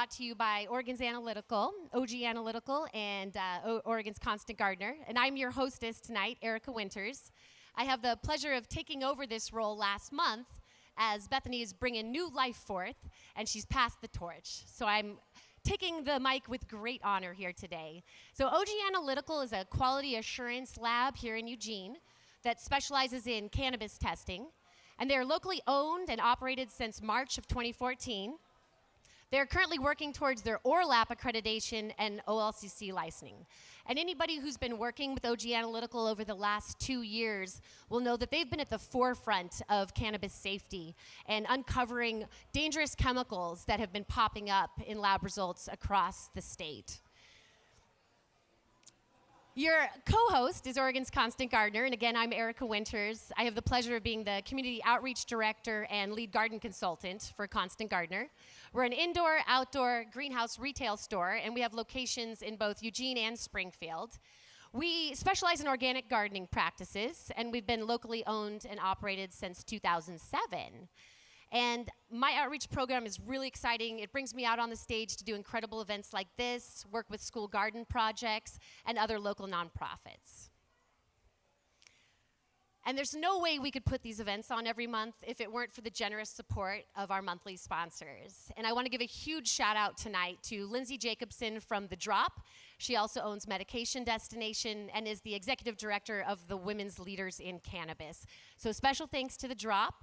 Brought to you by Oregon's Analytical, OG Analytical, and Oregon's Constant Gardener. And I'm your hostess tonight, Erika Winters. I have the pleasure of taking over this role last month as Bethany is bringing new life forth, and she's passed the torch. So I'm taking the mic with great honor here today. So OG Analytical is a quality assurance lab here in Eugene that specializes in cannabis testing. And they're locally owned and operated since March of 2014. They're currently working towards their ORLAP accreditation and OLCC licensing. And anybody who's been working with OG Analytical over the last 2 years will know that they've been at the forefront of cannabis safety and uncovering dangerous chemicals that have been popping up in lab results across the state. Your co-host is Oregon's Constant Gardener, and again, I'm Erika Winters. I have the pleasure of being the Community Outreach Director and Lead Garden Consultant for Constant Gardener. We're an indoor, outdoor greenhouse retail store, and we have locations in both Eugene and Springfield. We specialize in organic gardening practices, and we've been locally owned and operated since 2007. And my outreach program is really exciting. It brings me out on the stage to do incredible events like this, work with school garden projects, and other local nonprofits. And there's no way we could put these events on every month if it weren't for the generous support of our monthly sponsors. And I want to give a huge shout out tonight to Lindsay Jacobson from The Drop. She also owns Medication Destination and is the executive director of the Women's Leaders in Cannabis. So special thanks to The Drop.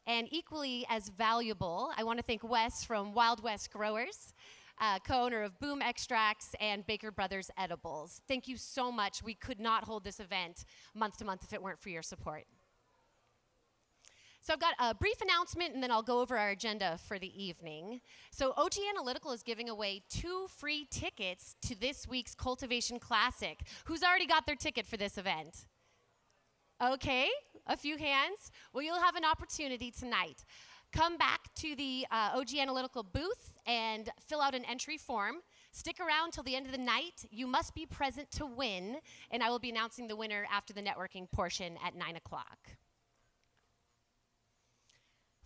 And equally as valuable, I want to thank Wes from Wild West Growers, co-owner of Boom Extracts and Baker Brothers Edibles. Thank you so much. We could not hold this event month to month if it weren't for your support. So I've got a brief announcement, and then I'll go over our agenda for the evening. So OG Analytical is giving away 2 free tickets to this week's Cultivation Classic. Who's already got their ticket for this event? Okay, a few hands. Well, you'll have an opportunity tonight. Come back to the OG Analytical booth and fill out an entry form. Stick around till the end of the night. You must be present to win, and I will be announcing the winner after the networking portion at 9 o'clock.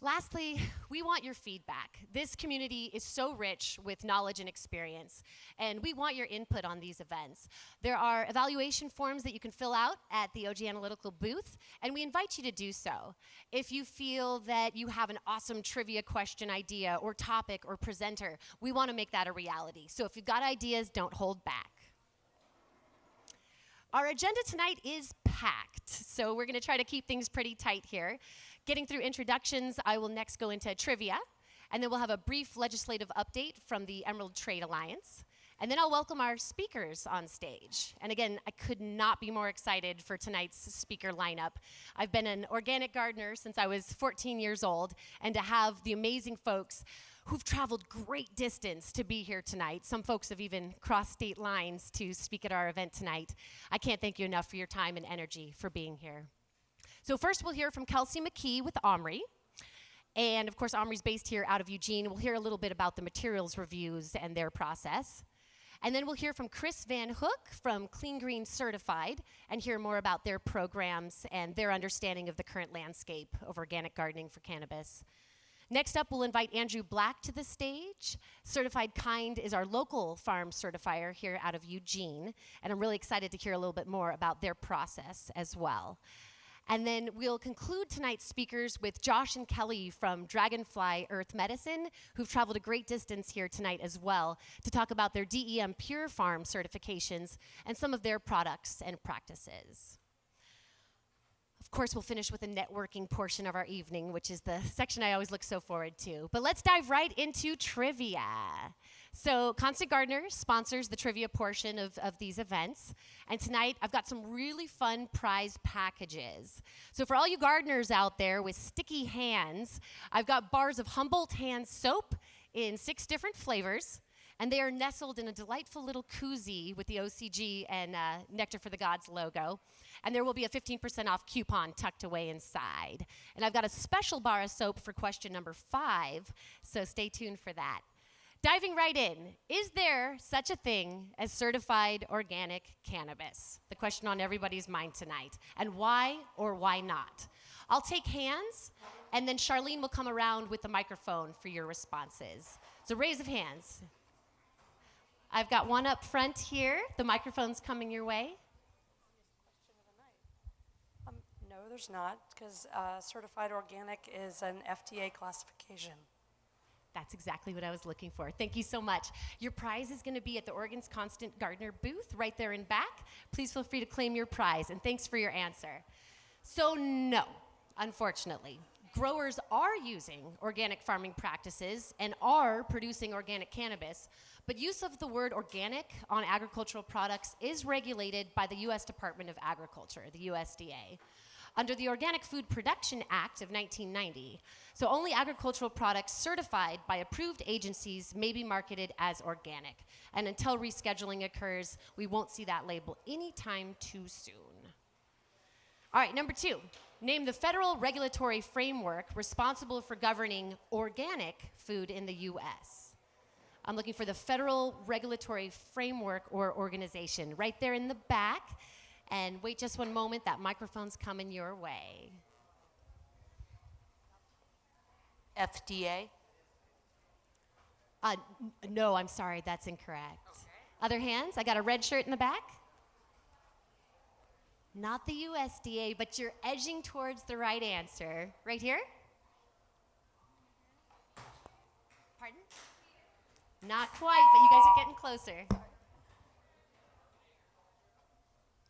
Lastly, we want your feedback. This community is so rich with knowledge and experience, and we want your input on these events. There are evaluation forms that you can fill out at the OG Analytical booth, and we invite you to do so. If you feel that you have an awesome trivia question idea or topic or presenter, we want to make that a reality. So if you've got ideas, don't hold back. Our agenda tonight is packed, so we're going to try to keep things pretty tight here. Getting through introductions, I will next go into trivia, and then we'll have a brief legislative update from the Emerald Trade Alliance, and then I'll welcome our speakers on stage. And again, I could not be more excited for tonight's speaker lineup. I've been an organic gardener since I was 14 years old, and to have the amazing folks who've traveled great distance to be here tonight. Some folks have even crossed state lines to speak at our event tonight. I can't thank you enough for your time and energy for being here. So first we'll hear from Kelsey McKee with Omri. And of course, Omri's based here out of Eugene. We'll hear a little bit about the materials reviews and their process. And then we'll hear from Chris Van Hook from Clean Green Certified and hear more about their programs and their understanding of the current landscape of organic gardening for cannabis. Next up, we'll invite Andrew Black to the stage. Certified Kind is our local farm certifier here out of Eugene. And I'm really excited to hear a little bit more about their process as well. And then we'll conclude tonight's speakers with Josh and Kelly from Dragonfly Earth Medicine, who've traveled a great distance here tonight as well to talk about their DEM Pure Farm certifications and some of their products and practices. Of course, we'll finish with the networking portion of our evening, which is the section I always look so forward to. But let's dive right into trivia. So Constant Gardener sponsors the trivia portion of these events. And tonight, I've got some really fun prize packages. So for all you gardeners out there with sticky hands, I've got bars of Humboldt hand soap in 6 different flavors. And they are nestled in a delightful little koozie with the OCG and Nectar for the Gods logo. And there will be a 15% off coupon tucked away inside. And I've got a special bar of soap for question number 5, so stay tuned for that. Diving right in, is there such a thing as certified organic cannabis? The question on everybody's mind tonight. And why or why not? I'll take hands, and then Charlene will come around with the microphone for your responses. So raise of hands. I've got one up front here. The microphone's coming your way. No, there's not, because certified organic is an FDA classification. That's exactly what I was looking for. Thank you so much. Your prize is going to be at the Oregon's Constant Gardener booth right there in back. Please feel free to claim your prize, and thanks for your answer. So no, unfortunately. Growers are using organic farming practices and are producing organic cannabis, but use of the word organic on agricultural products is regulated by the U.S. Department of Agriculture, the USDA, under the Organic Food Production Act of 1990. So only agricultural products certified by approved agencies may be marketed as organic. And until rescheduling occurs, we won't see that label anytime too soon. All right, number 2. Name the federal regulatory framework responsible for governing organic food in the U.S. I'm looking for the federal regulatory framework or organization right there in the back. And wait just one moment, that microphone's coming your way. FDA? No, I'm sorry, that's incorrect. Okay. Other hands? I got a red shirt in the back. Not the USDA, but you're edging towards the right answer. Right here? Pardon? Not quite, but you guys are getting closer.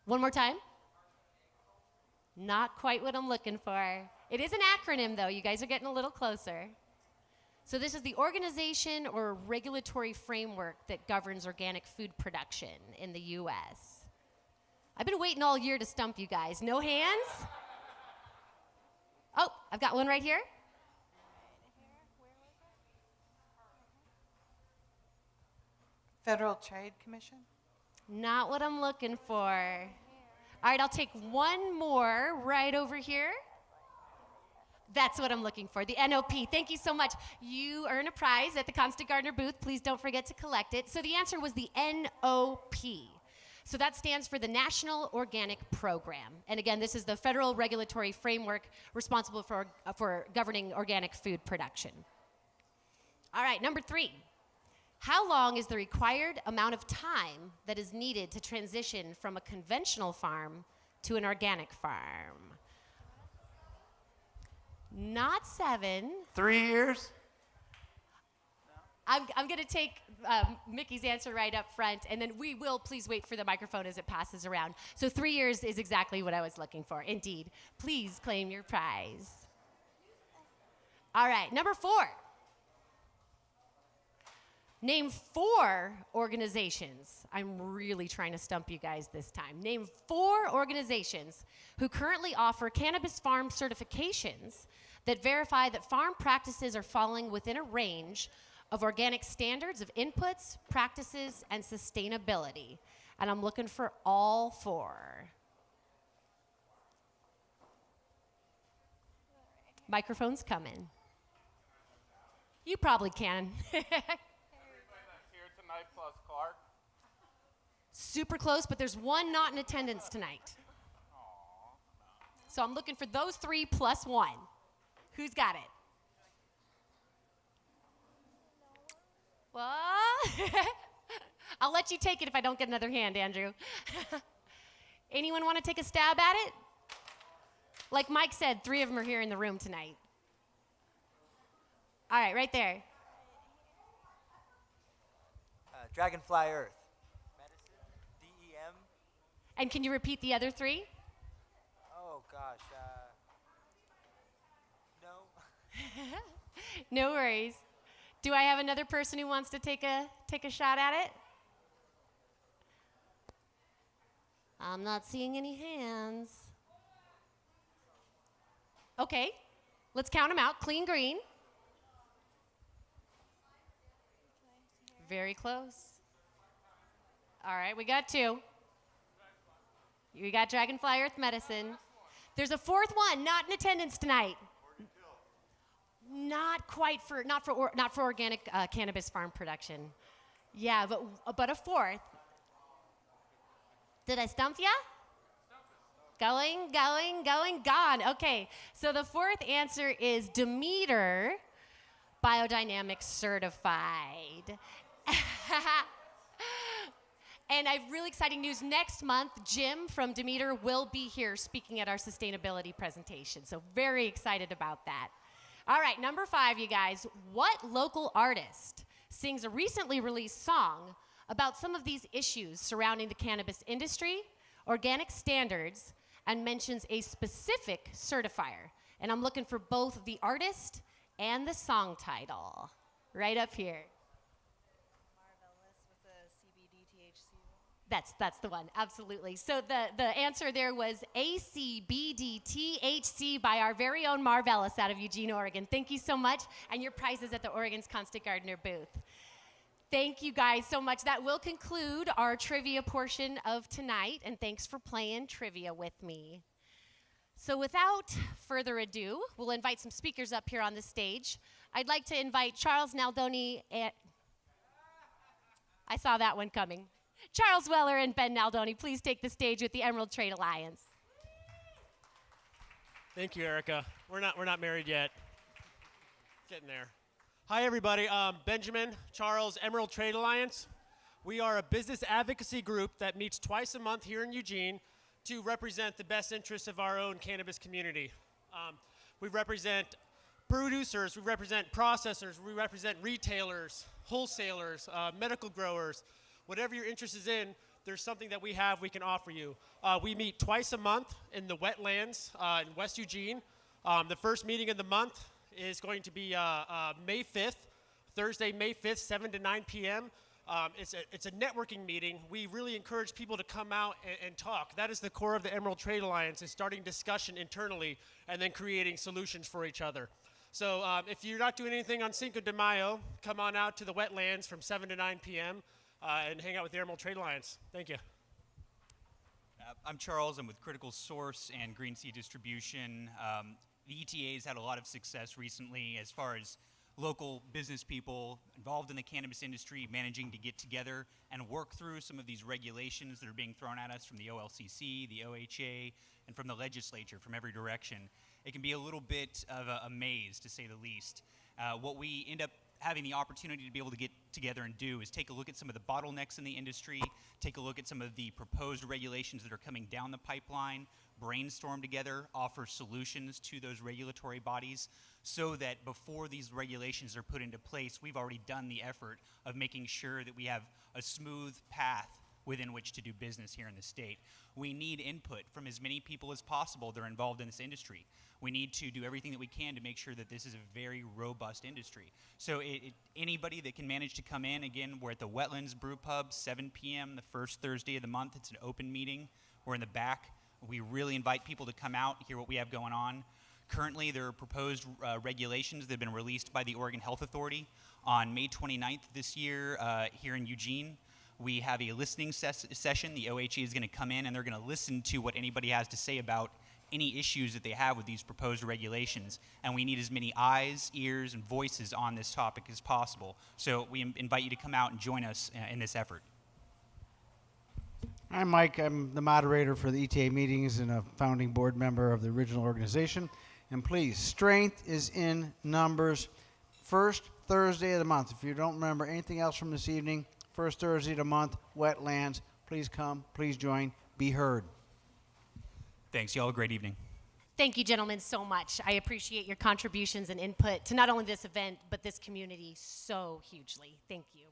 One more time. Not quite what I'm looking for. It is an acronym, though. You guys are getting a little closer. So this is the organization or regulatory framework that governs organic food production in the U.S. I've been waiting all year to stump you guys. No hands? Oh, I've got one right here. Federal Trade Commission? Not what I'm looking for. All right, I'll take one more right over here. That's what I'm looking for, the NOP. Thank you so much. You earn a prize at the Constant Gardener booth. Please don't forget to collect it. So the answer was the NOP. So that stands for the National Organic Program. And again, this is the federal regulatory framework responsible for governing organic food production. All right, number 3. How long is the required amount of time that is needed to transition from a conventional farm to an organic farm? Not 7. 3 years? I'm going to take Mickey's answer right up front, and then we will please wait for the microphone as it passes around. So 3 years is exactly what I was looking for, indeed. Please claim your prize. All right, number 4. Name 4 organizations. I'm really trying to stump you guys this time. Name 4 organizations who currently offer cannabis farm certifications that verify that farm practices are falling within a range of organic standards of inputs, practices, and sustainability. And I'm looking for all 4. Microphone's coming. You probably can. Plus Clark. Super close, but there's one not in attendance tonight. So I'm looking for those 3 plus 1. Who's got it? Well, I'll let you take it if I don't get another hand, Andrew. Anyone want to take a stab at it? Like Mike said, 3 of them are here in the room tonight. All right, right there. Dragonfly Earth. Medicine. DEM. And can you repeat the other 3? Oh, gosh. No. No worries. Do I have another person who wants to take a shot at it? I'm not seeing any hands. Okay, let's count them out. Clean green. Very close. All right, we got 2. We got Dragonfly Earth Medicine. There's a 4th one, not in attendance tonight. Not for organic cannabis farm production. Yeah, but a 4th. Did I stump ya? Going, gone. Okay, so the 4th answer is Demeter biodynamic certified. And I have really exciting news. Next month, Jim from Demeter will be here speaking at our sustainability presentation. So very excited about that. All right, number 5, you guys. What local artist sings a recently released song about some of these issues surrounding the cannabis industry, organic standards, and mentions a specific certifier? And I'm looking for both the artist and the song title. Right up here. That's the one, absolutely. So the answer there was ACBDTHC by our very own Marvelous out of Eugene, Oregon. Thank you so much, and your prize is at the Oregon's Constant Gardener booth. Thank you guys so much. That will conclude our trivia portion of tonight, and thanks for playing trivia with me. So without further ado, we'll invite some speakers up here on the stage. I'd like to invite Charles Naldoni and... I saw that one coming. Charles Weller and Ben Naldoni, please take the stage with the Emerald Trade Alliance. Thank you, Erika. We're not married yet. Getting there. Hi, everybody. Benjamin, Charles, Emerald Trade Alliance. We are a business advocacy group that meets twice a month here in Eugene to represent the best interests of our own cannabis community. We represent producers, we represent processors, we represent retailers, wholesalers, medical growers. Whatever your interest is in, there's something that we have we can offer you. We meet twice a month in the wetlands in West Eugene. The first meeting of the month is going to be May 5th, Thursday, May 5th, 7 to 9 p.m. It's a networking meeting. We really encourage people to come out and talk. That is the core of the Emerald Trade Alliance, is starting discussion internally and then creating solutions for each other. So if you're not doing anything on Cinco de Mayo, come on out to the wetlands from 7 to 9 p.m. And hang out with the Emerald Trade Alliance. Thank you. I'm Charles. I'm with Critical Source and Green Sea Distribution. The ETA has had a lot of success recently as far as local business people involved in the cannabis industry managing to get together and work through some of these regulations that are being thrown at us from the OLCC, the OHA, and from the legislature from every direction. It can be a little bit of a maze, to say the least. What we end up having the opportunity to be able to get together and do is take a look at some of the bottlenecks in the industry, take a look at some of the proposed regulations that are coming down the pipeline, brainstorm together, offer solutions to those regulatory bodies so that before these regulations are put into place, we've already done the effort of making sure that we have a smooth path within which to do business here in the state. We need input from as many people as possible that are involved in this industry. We need to do everything that we can to make sure that this is a very robust industry. So anybody that can manage to come in, again, we're at the Wetlands Brew Pub, 7 p.m. the first Thursday of the month. It's an open meeting. We're in the back. We really invite people to come out and hear what we have going on. Currently, there are proposed regulations that have been released by the Oregon Health Authority on May 29th this year here in Eugene. We have a listening session. The OHA is going to come in and they're going to listen to what anybody has to say about any issues that they have with these proposed regulations. And we need as many eyes, ears, and voices on this topic as possible. So we invite you to come out and join us in this effort. I'm Mike. I'm the moderator for the ETA meetings and a founding board member of the original organization. And please, strength is in numbers. First Thursday of the month. If you don't remember anything else from this evening, first Thursday of the month, wetlands. Please come. Please join. Be heard. Thanks. Y'all have a great evening. Thank you, gentlemen, so much. I appreciate your contributions and input to not only this event, but this community so hugely. Thank you.